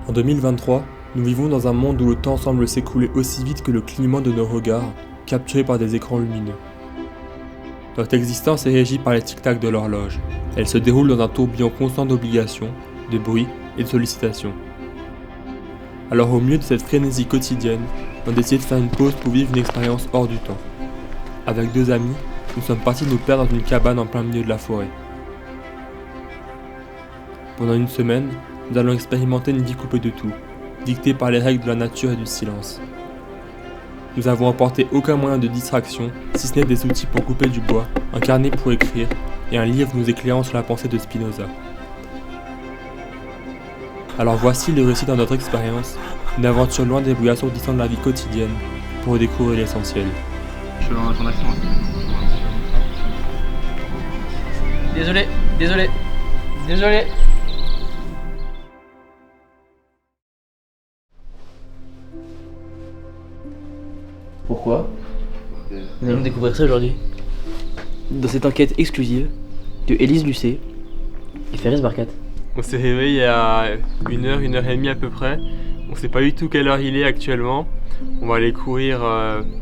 En 2023, nous vivons dans un monde où le temps semble s'écouler aussi vite que le clignement de nos regards, capturés par des écrans lumineux. Notre existence est régie par les tic-tac de l'horloge. Elle se déroule dans un tourbillon constant d'obligations, de bruit et de sollicitations. Alors au milieu de cette frénésie quotidienne, on décide de faire une pause pour vivre une expérience hors du temps. Avec 2 amis, nous sommes partis nous perdre dans une cabane en plein milieu de la forêt. Pendant une semaine, nous allons expérimenter une vie coupée de tout, dictée par les règles de la nature et du silence. Nous avons emporté aucun moyen de distraction, si ce n'est des outils pour couper du bois, un carnet pour écrire et un livre nous éclairant sur la pensée de Spinoza. Alors voici le récit de notre expérience, une aventure loin des bruits assourdissants de la vie quotidienne, pour découvrir l'essentiel. Je suis en action. Désolé. Pourquoi? Nous allons découvrir ça aujourd'hui. Dans cette enquête exclusive de Élise Lucet et Ferris Barkat. On s'est réveillé il y a 1 heure et demie à peu près. On sait pas du tout quelle heure il est actuellement. On va aller courir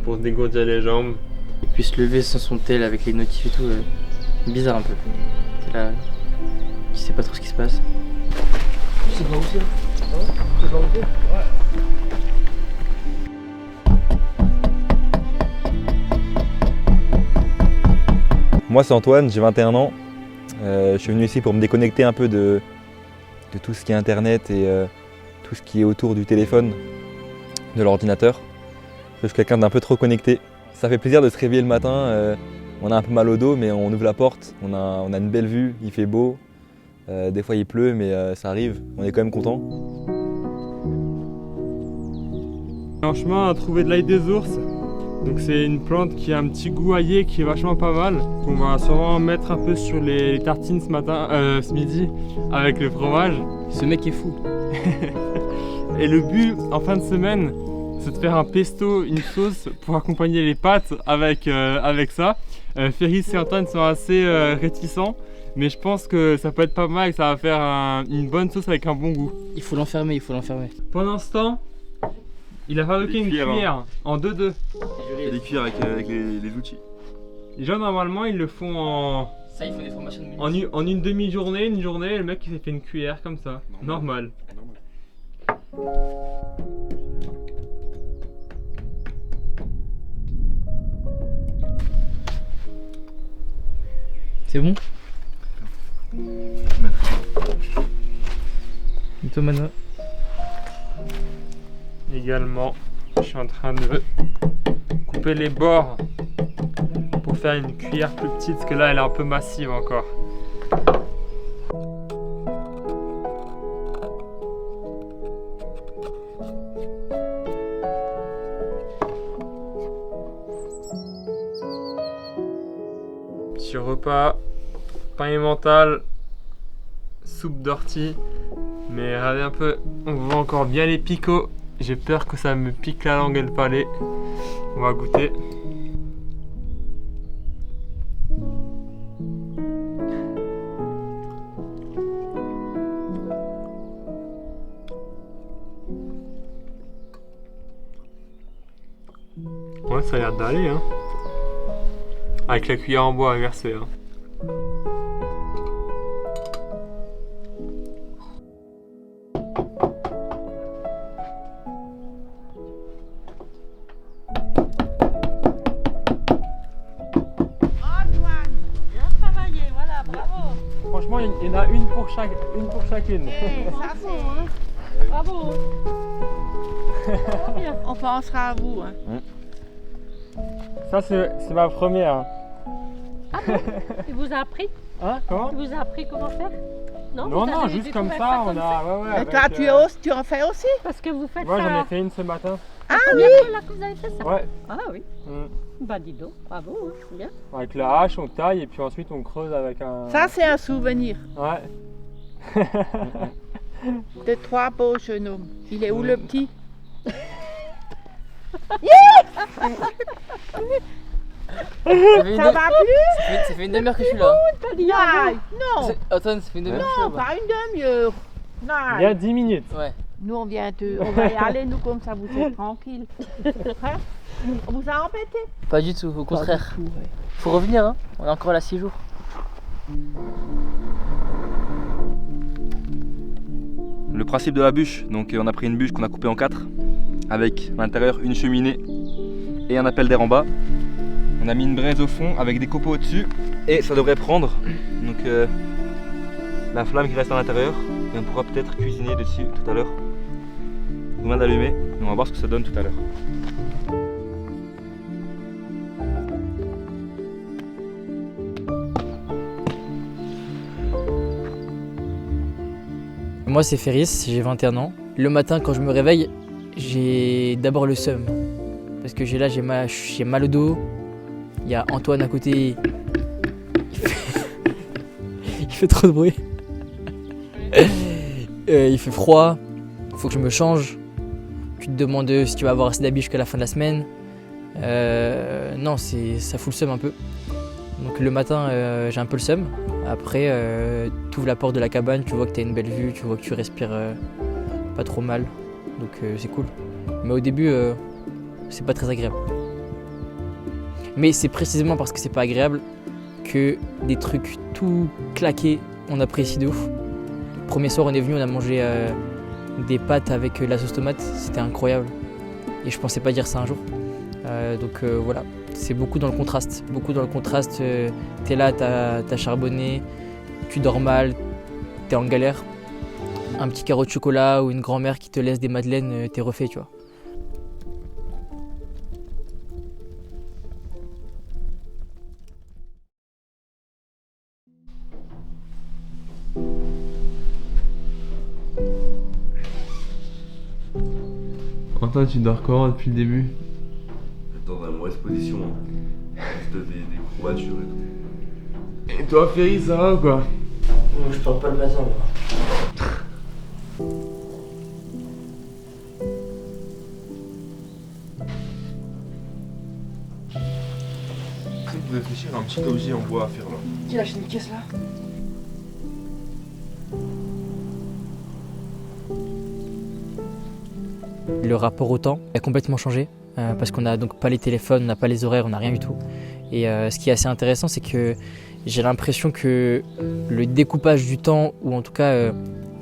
pour se dégourdir les jambes. Et puis se lever sans son tel avec les notifs et tout, bizarre un peu. T'es là, tu sais pas trop ce qui se passe. Tu sais pas où c'est là? Tu sais pas où c'est? Ouais. Moi c'est Antoine, j'ai 21 ans. Je suis venu ici pour me déconnecter un peu de tout ce qui est internet et tout ce qui est autour du téléphone, de l'ordinateur. Je suis quelqu'un d'un peu trop connecté. Ça fait plaisir de se réveiller le matin, on a un peu mal au dos mais on ouvre la porte, on a une belle vue, il fait beau. Des fois il pleut mais ça arrive, on est quand même content. En chemin, on a trouvé de l'ail des ours. Donc c'est une plante qui a un petit goût aillé qui est vachement pas mal, qu'on va sûrement mettre un peu sur les tartines ce midi avec le fromage. Ce mec est fou. Et le but en fin de semaine, c'est de faire un pesto, une sauce pour accompagner les pâtes avec ça. Ferris et Antoine sont assez réticents, mais je pense que ça peut être pas mal et que ça va faire une bonne sauce avec un bon goût. Il faut l'enfermer. Pendant ce temps, il a fabriqué une cuillère en 2-2. Et des cuillères avec les outils. Les gens normalement ils le font Ça, il faut des formations de en une demi-journée, une journée, le mec il s'est fait une cuillère comme ça, normal. C'est bon? Et toi Mano? Également, je suis en train de couper les bords pour faire une cuillère plus petite parce que là elle est un peu massive encore. Petit repas, pain emmental, soupe d'ortie, mais regardez un peu, on voit encore bien les picots. J'ai peur que ça me pique la langue et le palais. On va goûter. Ouais, ça a l'air d'aller, hein. Avec la cuillère en bois inversée, hein. Franchement, il y en a une pour chacune. Ça c'est... Bravo. On pensera à vous. Hein. Ça, c'est ma première. Ah bon? Il vous a appris? Hein? Comment? Il vous a appris comment faire? Non, vous non, avez juste comme découvert ça, comme on a... Ouais, Et toi, tu en fais aussi? Parce que vous faites Moi, ça. j'en ai fait une ce matin. Ah Combien oui. de fois là que vous avez fait ça? Ouais. Ah oui. Bah dis donc, bravo, hein, c'est bien. Avec la hache, on taille et puis ensuite on creuse avec un... Ça c'est un souvenir Ouais. de 3 beaux jeunes hommes. Il est où le petit? Ça va plus? Ça fait une demi-heure que je suis là. Aïe, non. Antoine, ça fait une demi-heure que je suis Non, là. pas une demi-heure. Il y a 10 minutes. Ouais. Nous, on va y aller, nous, comme ça, vous êtes tranquille. Hein? On vous a embêté? Pas du tout, au contraire. Faut revenir, hein. On est encore là 6 jours. Le principe de la bûche, donc on a pris une bûche qu'on a coupée en 4 avec à l'intérieur une cheminée et un appel d'air en bas. On a mis une braise au fond avec des copeaux au-dessus et ça devrait prendre donc la flamme qui reste à l'intérieur et on pourra peut-être cuisiner dessus tout à l'heure. On vient d'allumer et on va voir ce que ça donne tout à l'heure. Moi c'est Ferris, j'ai 21 ans. Le matin quand je me réveille, j'ai d'abord le seum. Parce que j'ai mal au dos. Il y a Antoine à côté. Il fait trop de bruit. Il fait froid. Il faut que je me change. Tu te demandes si tu vas avoir assez d'habits jusqu'à la fin de la semaine. Non, ça fout le seum un peu. Donc le matin, j'ai un peu le seum. Après, tu ouvres la porte de la cabane, tu vois que tu as une belle vue, tu vois que tu respires pas trop mal. Donc c'est cool. Mais au début, c'est pas très agréable. Mais c'est précisément parce que c'est pas agréable que des trucs tout claqués, on apprécie de ouf. Le premier soir, on est venu, on a mangé des pâtes avec la sauce tomate, c'était incroyable. Et je pensais pas dire ça un jour. Donc voilà, c'est beaucoup dans le contraste. T'es là, t'as charbonné, tu dors mal, t'es en galère. Un petit carreau de chocolat ou une grand-mère qui te laisse des madeleines, t'es refait, tu vois. Antoine, tu dors comment depuis le début? Dans la mauvaise position, hein. Juste des courbatures et tout. Et toi, Ferry, ça va ou quoi? Je parle pas le matin, moi. Vous réfléchir à un petit objet en bois à faire là. Qui a acheté une caisse là? Le rapport au temps a complètement changé parce qu'on n'a donc pas les téléphones, on n'a pas les horaires, on n'a rien du tout. Et ce qui est assez intéressant, c'est que j'ai l'impression que le découpage du temps, ou en tout cas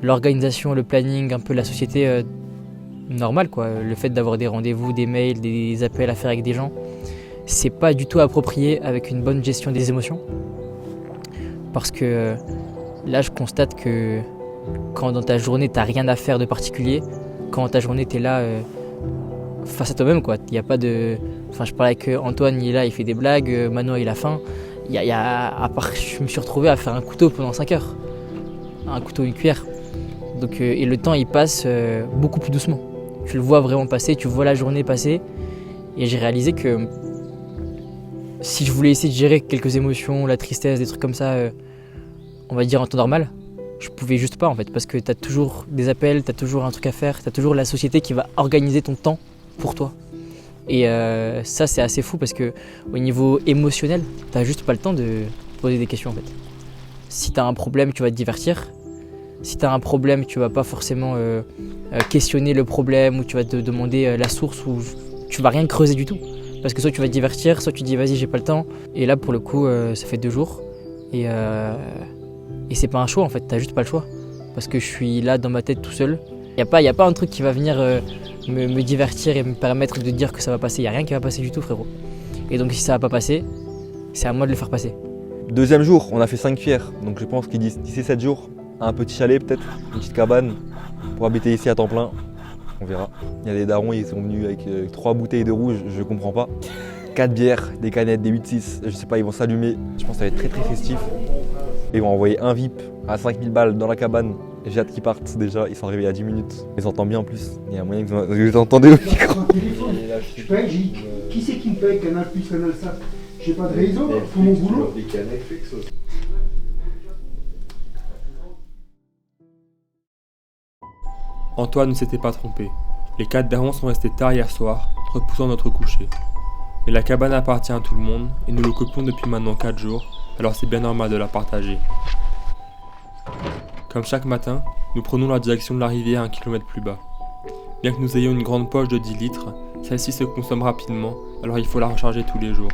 l'organisation, le planning, un peu la société normale, quoi, le fait d'avoir des rendez-vous, des mails, des appels à faire avec des gens, c'est pas du tout approprié avec une bonne gestion des émotions. Parce que là, je constate que quand dans ta journée, t'as rien à faire de particulier, quand ta journée, t'es là face à toi-même, quoi. Il y a pas de... Enfin, je parlais avec Antoine, il est là, il fait des blagues, Manon, il a faim. À part, je me suis retrouvé à faire un couteau pendant 5 heures. Un couteau, une cuillère. Donc, et le temps, il passe beaucoup plus doucement. Tu le vois vraiment passer, tu vois la journée passer. Et j'ai réalisé que si je voulais essayer de gérer quelques émotions, la tristesse, des trucs comme ça, on va dire en temps normal, je pouvais juste pas en fait, parce que t'as toujours des appels, t'as toujours un truc à faire, t'as toujours la société qui va organiser ton temps pour toi. Et ça, c'est assez fou parce que au niveau émotionnel, t'as juste pas le temps de poser des questions en fait. Si t'as un problème, tu vas te divertir. Si t'as un problème, tu vas pas forcément questionner le problème, ou tu vas te demander la source, ou tu vas rien creuser du tout. Parce que soit tu vas te divertir, soit tu dis vas-y, j'ai pas le temps. Et là, pour le coup, ça fait 2 jours. Et c'est pas un choix en fait, t'as juste pas le choix. Parce que je suis là dans ma tête tout seul. Y a pas un truc qui va venir me divertir et me permettre de dire que ça va passer. Y a rien qui va passer du tout, frérot. Et donc si ça va pas passer, c'est à moi de le faire passer. Deuxième jour, on a fait 5 cuillères. Donc je pense qu'il d'ici 7 jours, un petit chalet peut-être, une petite cabane pour habiter ici à temps plein. On verra. Il y a des darons, ils sont venus avec 3 bouteilles de rouge, je comprends pas. 4 bières, des canettes, des 8-6, je sais pas, ils vont s'allumer. Je pense que ça va être très très festif. Ils vont envoyer un VIP à 5000 balles dans la cabane. J'ai hâte qu'ils partent déjà, ils sont arrivés il y a 10 minutes. Ils s'entendent bien en plus, il y a moyen que vous les entendez au micro. Je paye, qui c'est qui me paye Canal Plus, Canal Ça? J'ai pas de réseau pour mon boulot. Antoine ne s'était pas trompé. Les 4 darons sont restés tard hier soir, repoussant notre coucher. Mais la cabane appartient à tout le monde et nous l'occupons depuis maintenant 4 jours, alors c'est bien normal de la partager. Comme chaque matin, nous prenons la direction de la rivière 1 kilomètre plus bas. Bien que nous ayons une grande poche de 10 litres, celle-ci se consomme rapidement, alors il faut la recharger tous les jours.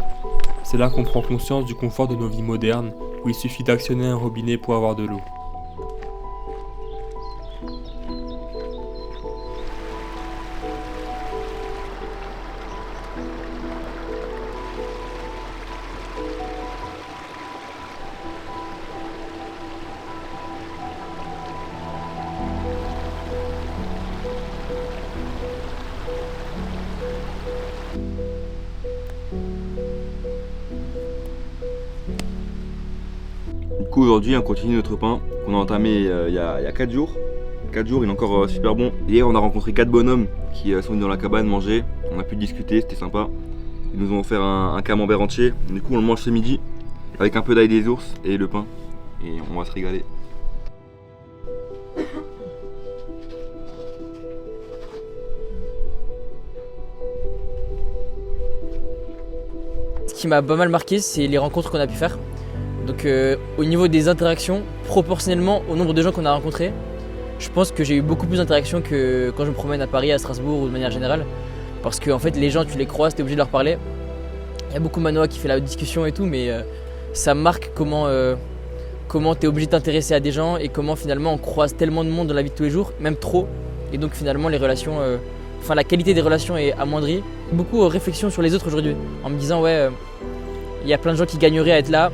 C'est là qu'on prend conscience du confort de nos vies modernes, où il suffit d'actionner un robinet pour avoir de l'eau. Du coup aujourd'hui on continue notre pain qu'on a entamé il y a 4 jours. 4 jours, il est encore super bon. Hier on a rencontré 4 bonhommes qui sont venus dans la cabane manger. On a pu discuter, c'était sympa. Ils nous ont offert un camembert entier. Du coup on le mange ce midi avec un peu d'ail des ours et le pain. Et on va se régaler. Ce qui m'a pas mal marqué, c'est les rencontres qu'on a pu faire. Donc au niveau des interactions, proportionnellement au nombre de gens qu'on a rencontrés, je pense que j'ai eu beaucoup plus d'interactions que quand je me promène à Paris, à Strasbourg ou de manière générale. Parce que en fait les gens, tu les croises, tu es obligé de leur parler. Il y a beaucoup Manoa qui fait la discussion et tout, mais ça marque comment tu es obligé de t'intéresser à des gens et comment finalement on croise tellement de monde dans la vie de tous les jours, même trop. Et donc finalement les relations, la qualité des relations est amoindrie. Beaucoup de réflexions sur les autres aujourd'hui, en me disant ouais, il y a plein de gens qui gagneraient à être là.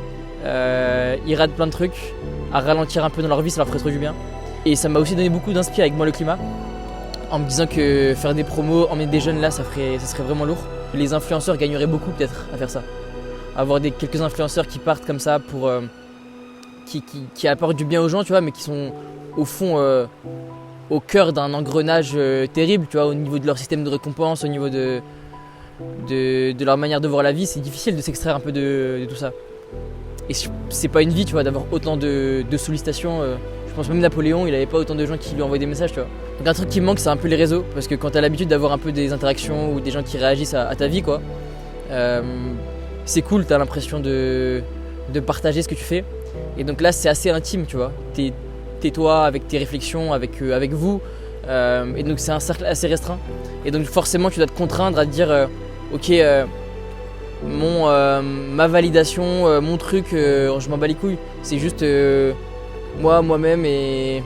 Ils ratent plein de trucs, à ralentir un peu dans leur vie, ça leur ferait trop du bien. Et ça m'a aussi donné beaucoup d'inspiration avec moi le climat, en me disant que faire des promos, emmener des jeunes là, ça serait vraiment lourd. Les influenceurs gagneraient beaucoup peut-être à faire ça. Avoir quelques influenceurs qui partent comme ça pour qui apportent du bien aux gens, tu vois, mais qui sont au fond au cœur d'un engrenage terrible, tu vois, au niveau de leur système de récompense, au niveau de leur manière de voir la vie. C'est difficile de s'extraire un peu de tout ça. Et c'est pas une vie, tu vois, d'avoir autant de sollicitations. Je pense même Napoléon, il avait pas autant de gens qui lui envoyaient des messages, tu vois. Donc un truc qui me manque, c'est un peu les réseaux, parce que quand t'as l'habitude d'avoir un peu des interactions ou des gens qui réagissent à ta vie, quoi, c'est cool, t'as l'impression de partager ce que tu fais. Et donc là, c'est assez intime, tu vois. T'es toi avec tes réflexions, avec vous, et donc c'est un cercle assez restreint. Et donc forcément, tu dois te contraindre à te dire, ok. Ma validation, mon truc, je m'en bats les couilles. C'est juste moi-même et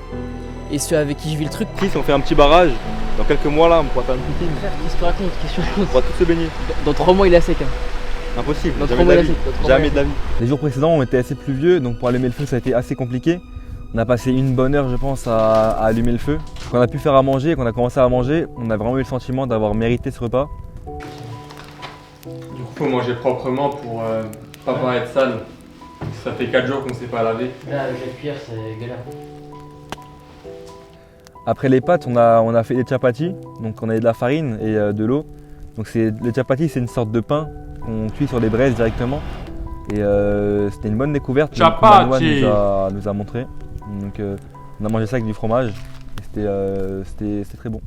ceux avec qui je vis le truc. Si on fait un petit barrage, dans quelques mois là, on pourra faire une piscine. Qu'est-ce que tu racontes? On pourra tous se baigner. Dans 3 mois, il est à sec. Impossible, Dans jamais 3 mois, de la il est vie. à sec. Jamais de la vie. Les jours précédents ont été assez pluvieux, donc pour allumer le feu ça a été assez compliqué. On a passé une bonne heure je pense à allumer le feu. Quand on a pu faire à manger et qu'on a commencé à manger, on a vraiment eu le sentiment d'avoir mérité ce repas. Du coup, faut manger proprement pour pas paraître sale. Ça fait 4 jours qu'on s'est pas lavé. Là, avec la cuillère, c'est galère. Après les pâtes, on a fait des chapatis, donc on avait de la farine et de l'eau. Donc les chapatis, c'est une sorte de pain qu'on cuit sur les braises directement. Et c'était une bonne découverte que Manoa nous a montré. Donc on a mangé ça avec du fromage et c'était très bon.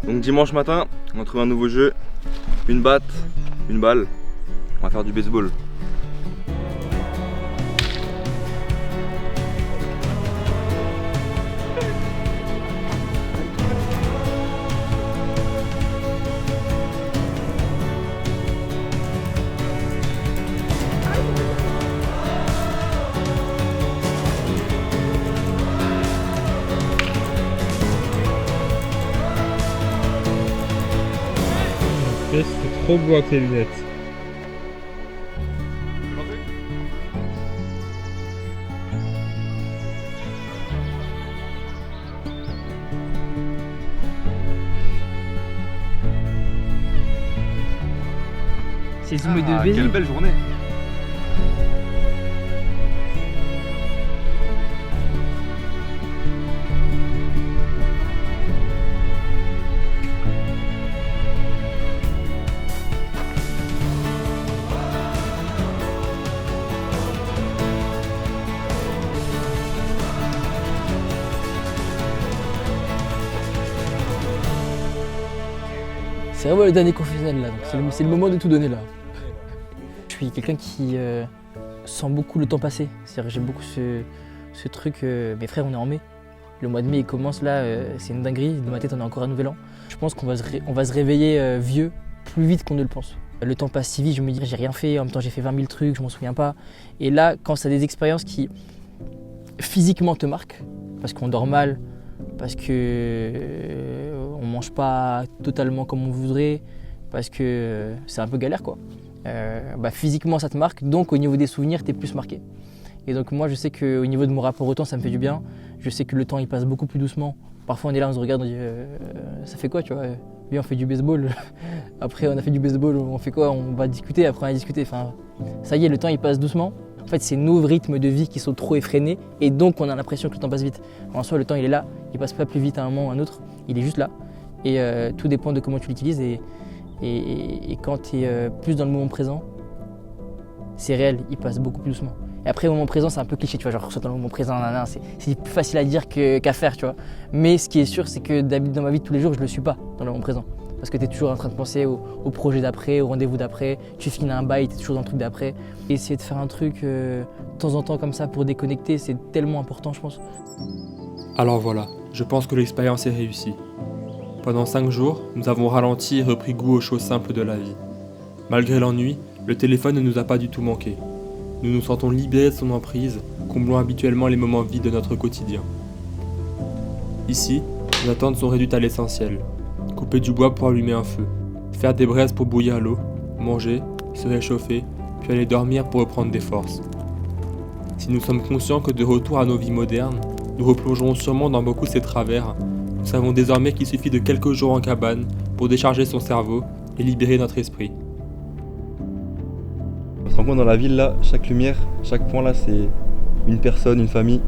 Donc dimanche matin, on a trouvé un nouveau jeu, une batte, une balle, on va faire du baseball. C'est trop beau avec les lunettes. C'est zoomé de baiser. Quelle belle journée! C'est vraiment le dernier confessionnel là, donc c'est le moment de tout donner là. suis quelqu'un qui sent beaucoup le temps passer. C'est-à-dire que j'ai beaucoup ce truc, mes frères, on est en mai. Le mois de mai il commence là, c'est une dinguerie, dans ma tête on est encore un nouvel an. Je pense qu'on va se réveiller vieux plus vite qu'on ne le pense. Le temps passe si vite, je me dis j'ai rien fait, en même temps j'ai fait 20 000 trucs, je m'en souviens pas. Et là, quand c'est des expériences qui physiquement te marquent, parce qu'on dort mal, parce que on mange pas totalement comme on voudrait, parce que c'est un peu galère quoi. Physiquement ça te marque, donc au niveau des souvenirs t'es plus marqué. Et donc moi je sais qu'au niveau de mon rapport au temps ça me fait du bien. Je sais que le temps il passe beaucoup plus doucement. Parfois on est là, on se regarde, on dit ça fait quoi tu vois. Lui on fait du baseball, après on a fait du baseball, on fait quoi? On va discuter, après on va discuter. Enfin, ça y est, le temps il passe doucement. En fait c'est nos rythmes de vie qui sont trop effrénés et donc on a l'impression que le temps passe vite. En soi le temps il est là, il passe pas plus vite à un moment ou à un autre, il est juste là. Et tout dépend de comment tu l'utilises et quand tu es plus dans le moment présent, c'est réel, il passe beaucoup plus doucement. Et après, au moment présent, c'est un peu cliché, tu vois, genre, soit dans le moment présent, c'est plus facile à dire qu'à faire, tu vois. Mais ce qui est sûr, c'est que dans ma vie de tous les jours, je le suis pas dans le moment présent. Parce que tu es toujours en train de penser au projet d'après, au rendez-vous d'après, tu finis un bail, tu es toujours dans le truc d'après. Et essayer de faire un truc de temps en temps comme ça pour déconnecter, c'est tellement important, je pense. Alors voilà, je pense que l'expérience est réussie. Pendant 5 jours, nous avons ralenti et repris goût aux choses simples de la vie. Malgré l'ennui, le téléphone ne nous a pas du tout manqué. Nous nous sentons libérés de son emprise, comblant habituellement les moments vides de notre quotidien. Ici, nos attentes sont réduites à l'essentiel. Couper du bois pour allumer un feu, faire des braises pour bouillir l'eau, manger, se réchauffer, puis aller dormir pour reprendre des forces. Si nous sommes conscients que de retour à nos vies modernes, nous replongerons sûrement dans beaucoup ces travers, nous savons désormais qu'il suffit de quelques jours en cabane pour décharger son cerveau et libérer notre esprit. On se rend compte dans la ville là, chaque lumière, chaque point là c'est une personne, une famille,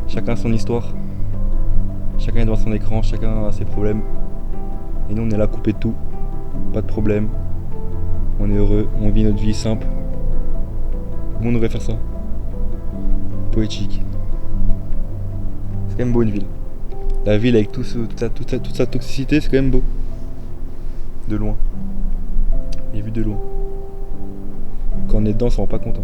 chacun a son histoire, chacun est devant son écran, chacun a ses problèmes. Et nous on est là coupé de tout, pas de problème, on est heureux, on vit notre vie simple. Comment on devrait faire ça? Poétique. C'est quand même beau une ville. La ville avec toute sa toxicité, c'est quand même beau. De loin. Et vu de loin. Quand on est dedans, on s'en rend pas compte.